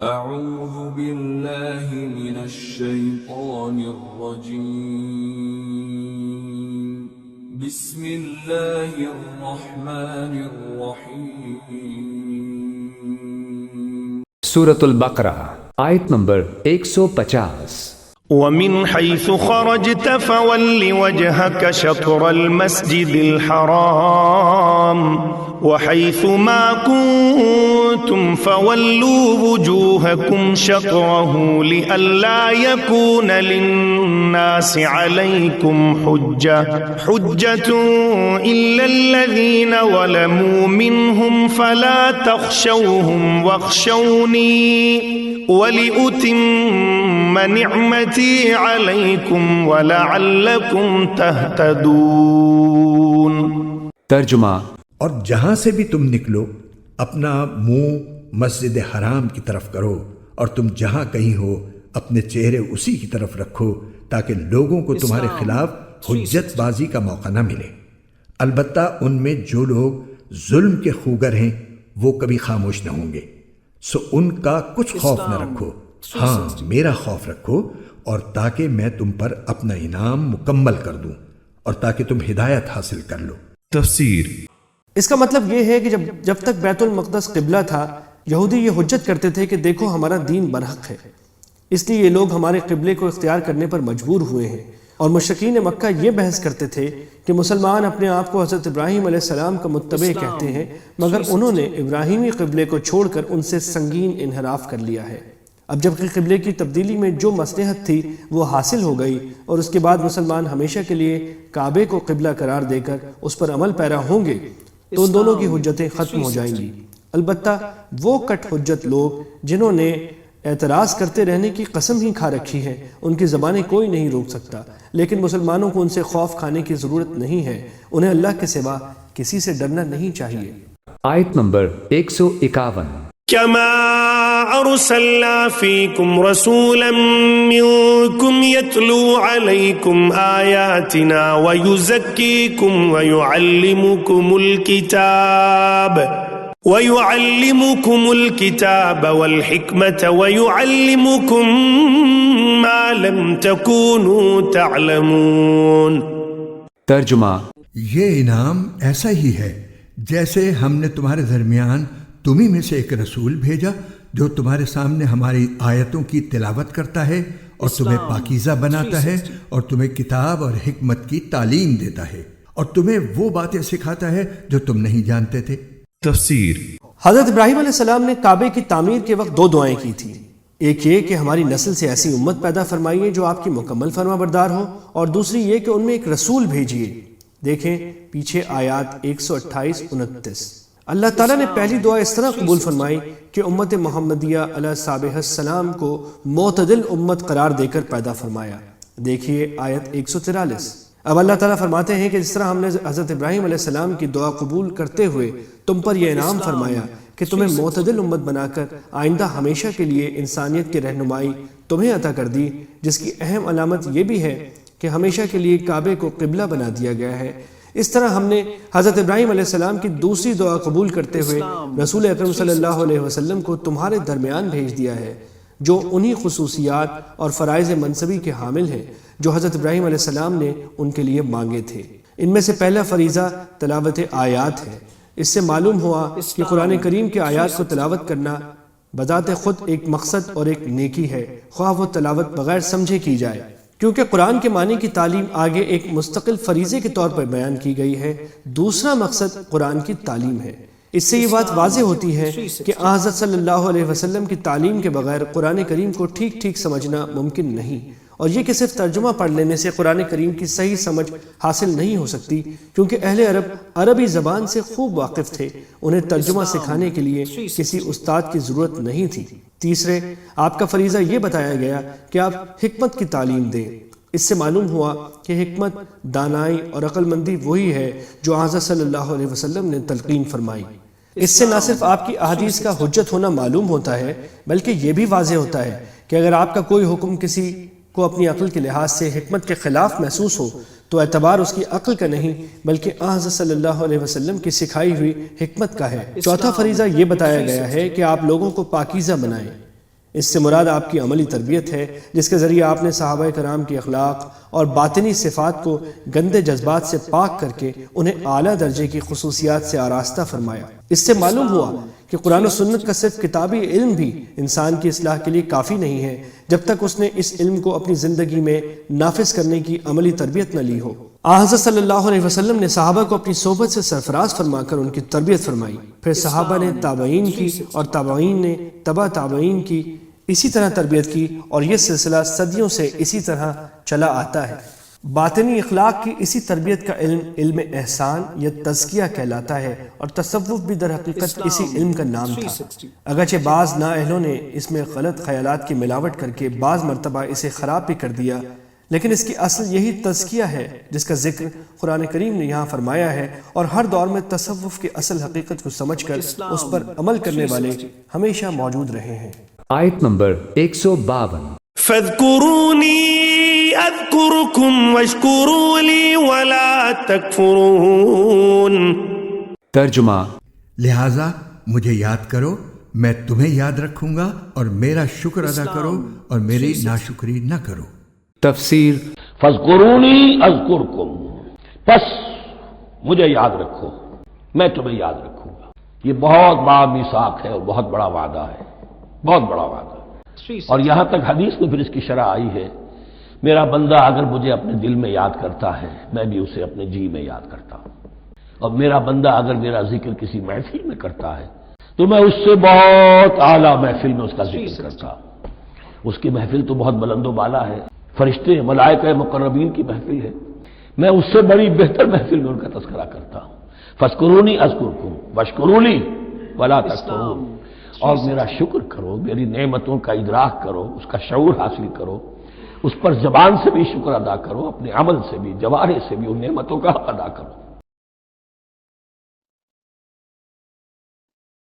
أعوذ بالله من الشيطان الرجيم بسم الله الرحمن الرحيم سورة البقرہ آیت نمبر 150 ومن حيث خرجت فول وجهك شطر المسجد الحرام وحيث ما كنتم فولوا وجوهكم شطره لئلا يكون للناس عليكم حجة إلا الذين ظلموا منهم فلا تخشوهم واخشوني وَلِأُتِمَّ نِعْمَتِي عَلَيْكُمْ وَلَعَلَّكُمْ تَهْتَدُونَ۔ ترجمہ۔ اور جہاں سے بھی تم نکلو اپنا منہ مسجد حرام کی طرف کرو، اور تم جہاں کہیں ہو اپنے چہرے اسی کی طرف رکھو تاکہ لوگوں کو تمہارے خلاف حجت بازی کا موقع نہ ملے۔ البتہ ان میں جو لوگ ظلم کے خوگر ہیں وہ کبھی خاموش نہ ہوں گے، سو ان کا کچھ خوف نہ رکھو، ہاں میرا خوف رکھو، اور تاکہ میں تم پر اپنا انعام مکمل کر دوں اور تاکہ تم ہدایت حاصل کر لو۔ تفسیر۔ اس کا مطلب یہ ہے کہ جب تک بیت المقدس قبلہ تھا، یہودی یہ حجت کرتے تھے کہ دیکھو ہمارا دین برحق ہے، اس لیے یہ لوگ ہمارے قبلے کو اختیار کرنے پر مجبور ہوئے ہیں، اور مشرکین مکہ یہ بحث کرتے تھے کہ مسلمان اپنے آپ کو حضرت ابراہیم علیہ السلام کا متبع کہتے ہیں، مگر انہوں نے ابراہیمی قبلے کو چھوڑ کر ان سے سنگین انحراف کر لیا ہے۔ اب جبکہ قبلے کی تبدیلی میں جو مصلحت تھی وہ حاصل ہو گئی، اور اس کے بعد مسلمان ہمیشہ کے لیے کعبے کو قبلہ قرار دے کر اس پر عمل پیرا ہوں گے تو ان دونوں کی حجتیں ختم ہو جائیں گی۔ البتہ وہ کٹ حجت لوگ جنہوں نے اعتراض کرتے رہنے کی قسم ہی کھا رکھی ہے، ان کی زبانیں کوئی نہیں روک سکتا، لیکن مسلمانوں کو ان سے خوف کھانے کی ضرورت نہیں ہے، انہیں اللہ کے سوا کسی سے ڈرنا نہیں چاہیے۔ آیت نمبر 151 كما أرسلنا فيكم رسولا منكم يتلو عليكم آياتنا ويزكيكم ويعلمكم الكتاب والحكمة ويعلمكم ما لم تكونوا تعلمون۔ ترجمہ۔ یہ انعام ایسا ہی ہے جیسے ہم نے تمہارے درمیان تمہیں میں سے ایک رسول بھیجا جو تمہارے سامنے ہماری آیتوں کی تلاوت کرتا ہے اور تمہیں پاکیزہ بناتا ہے اور تمہیں کتاب اور حکمت کی تعلیم دیتا ہے اور تمہیں وہ باتیں سکھاتا ہے جو تم نہیں جانتے تھے۔ تفسیر۔ حضرت ابراہیم علیہ السلام نے کعبے کی تعمیر کے وقت دو دعائیں کی تھی، ایک یہ کہ ہماری نسل سے ایسی امت پیدا فرمائیے جو آپ کی مکمل فرما بردار ہو، اور دوسری یہ کہ ان میں ایک رسول بھیجیے۔ دیکھیں پیچھے آیات 128-29۔ اللہ تعالیٰ نے پہلی دعا اس طرح قبول فرمائی کہ امت محمدیہ علیہ صابح السلام کو معتدل امت قرار دے کر پیدا فرمایا۔ دیکھیے آیت 143۔ اب اللہ تعالیٰ فرماتے ہیں کہ جس طرح ہم نے حضرت ابراہیم علیہ السلام کی دعا قبول کرتے ہوئے تم پر یہ انعام فرمایا کہ تمہیں معتدل امت بنا کر آئندہ ہمیشہ کے لیے انسانیت کی رہنمائی تمہیں عطا کر دی، جس کی اہم علامت یہ بھی ہے کہ ہمیشہ کے لیے کعبے کو قبلہ بنا دیا گیا ہے۔ اس طرح ہم نے حضرت ابراہیم علیہ السلام کی دوسری دعا قبول کرتے ہوئے رسول اکرم صلی اللہ علیہ وسلم کو تمہارے درمیان بھیج دیا ہے، جو انہی خصوصیات اور فرائض منصبی کے حامل ہیں جو حضرت ابراہیم علیہ السلام نے ان کے لیے مانگے تھے۔ ان میں سے پہلا فریضہ تلاوت آیات ہے۔ اس سے معلوم ہوا کہ قرآن کریم کے آیات کو تلاوت کرنا بذات خود ایک مقصد اور ایک نیکی ہے، خواہ وہ تلاوت بغیر سمجھے کی جائے، کیونکہ قرآن کے معنی کی تعلیم آگے ایک مستقل فریضے کے طور پر بیان کی گئی ہے۔ دوسرا مقصد قرآن کی تعلیم ہے۔ اس سے یہ بات واضح ہوتی ہے کہ حضرت صلی اللہ علیہ وسلم کی تعلیم کے بغیر قرآن کریم کو ٹھیک ٹھیک سمجھنا ممکن نہیں، اور یہ کہ صرف ترجمہ پڑھ لینے سے قرآن کریم کی صحیح سمجھ حاصل نہیں ہو سکتی، کیونکہ اہل عرب عربی زبان سے خوب واقف تھے، انہیں ترجمہ سکھانے کے لیے کسی استاد کی ضرورت نہیں تھی۔ تیسرے، آپ کا فریضہ یہ بتایا گیا کہ آپ حکمت کی تعلیم دیں۔ اس سے معلوم ہوا کہ حکمت، دانائی اور عقل مندی وہی ہے جو حضرت صلی اللہ علیہ وسلم نے تلقین فرمائی۔ اس سے نہ صرف آپ کی احادیث کا حجت ہونا معلوم ہوتا ہے، بلکہ یہ بھی واضح ہوتا ہے کہ اگر آپ کا کوئی حکم کسی کو اپنی عقل کے لحاظ سے حکمت کے خلاف محسوس ہو تو اعتبار اس کی عقل کا نہیں بلکہ حضرت صلی اللہ علیہ وسلم کی سکھائی ہوئی حکمت کا ہے۔ چوتھا فریضہ یہ بتایا گیا ہے کہ آپ لوگوں کو پاکیزہ بنائیں۔ اس سے مراد آپ کی عملی تربیت ہے، جس کے ذریعے آپ نے صحابہ کرام کی اخلاق اور باطنی صفات کو گندے جذبات سے پاک کر کے انہیں اعلیٰ درجے کی خصوصیات سے آراستہ فرمایا۔ اس سے معلوم ہوا کہ قرآن و سنت کا صرف کتابی علم بھی انسان کی اصلاح کے لیے کافی نہیں ہے جب تک اس نے اس علم کو اپنی زندگی میں نافذ کرنے کی عملی تربیت نہ لی ہو۔ حضرت صلی اللہ علیہ وسلم نے صحابہ کو اپنی صحبت سے سرفراز فرما کر ان کی تربیت فرمائی، پھر صحابہ نے تابعین کی اور تابعین نے تبع تابعین کی اسی طرح تربیت کی، اور یہ سلسلہ صدیوں سے اسی طرح چلا آتا ہے۔ باطنی اخلاق کی اسی تربیت کا علم علم احسان یا تزکیہ کہلاتا ہے، اور تصوف بھی در حقیقت اسی علم کا نام تھا، اگرچہ بعض نااہلوں نے اس میں غلط خیالات کی ملاوٹ کر کے بعض مرتبہ اسے خراب بھی کر دیا، لیکن اس کی اصل یہی تزکیہ ہے جس کا ذکر قرآن کریم نے یہاں فرمایا ہے، اور ہر دور میں تصوف کی اصل حقیقت کو سمجھ کر اس پر عمل کرنے والے ہمیشہ موجود رہے ہیں۔ آیت نمبر 152۔ فاذکرونی اذکرکم واشکروا لی ولا تکفرون۔ ترجمہ: لہٰذا مجھے یاد کرو، میں تمہیں یاد رکھوں گا، اور میرا شکر ادا کرو اور میری ناشکری نہ کرو۔ تفسیر: فاذکرونی اذکرکم، پس مجھے یاد رکھو، میں تمہیں یاد رکھوں گا۔ یہ بہت بڑا میثاق ہے اور بہت بڑا وعدہ ہے، بہت بڑا وعدہ، اور یہاں تک حدیث میں پھر اس کی شرح آئی ہے، میرا بندہ اگر مجھے اپنے دل میں یاد کرتا ہے میں بھی اسے اپنے جی میں یاد کرتا ہوں، اور میرا بندہ اگر میرا ذکر کسی محفل میں کرتا ہے تو میں اس سے بہت اعلیٰ محفل میں اس کا ذکر کرتا ہوں۔ اس کی محفل تو بہت بلند و بالا ہے، فرشتے ملائکہ مقربین کی محفل ہے، میں اس سے بڑی بہتر محفل میں ان کا تذکرہ کرتا ہوں۔ فاذکرونی اذکرکم واشکروا لی ولا تکفرون، اور میرا شکر کرو، میری نعمتوں کا ادراک کرو، اس کا شعور حاصل کرو، اس پر زبان سے بھی شکر ادا کرو، اپنے عمل سے بھی، جوارح سے بھی ان نعمتوں کا حق ادا کرو۔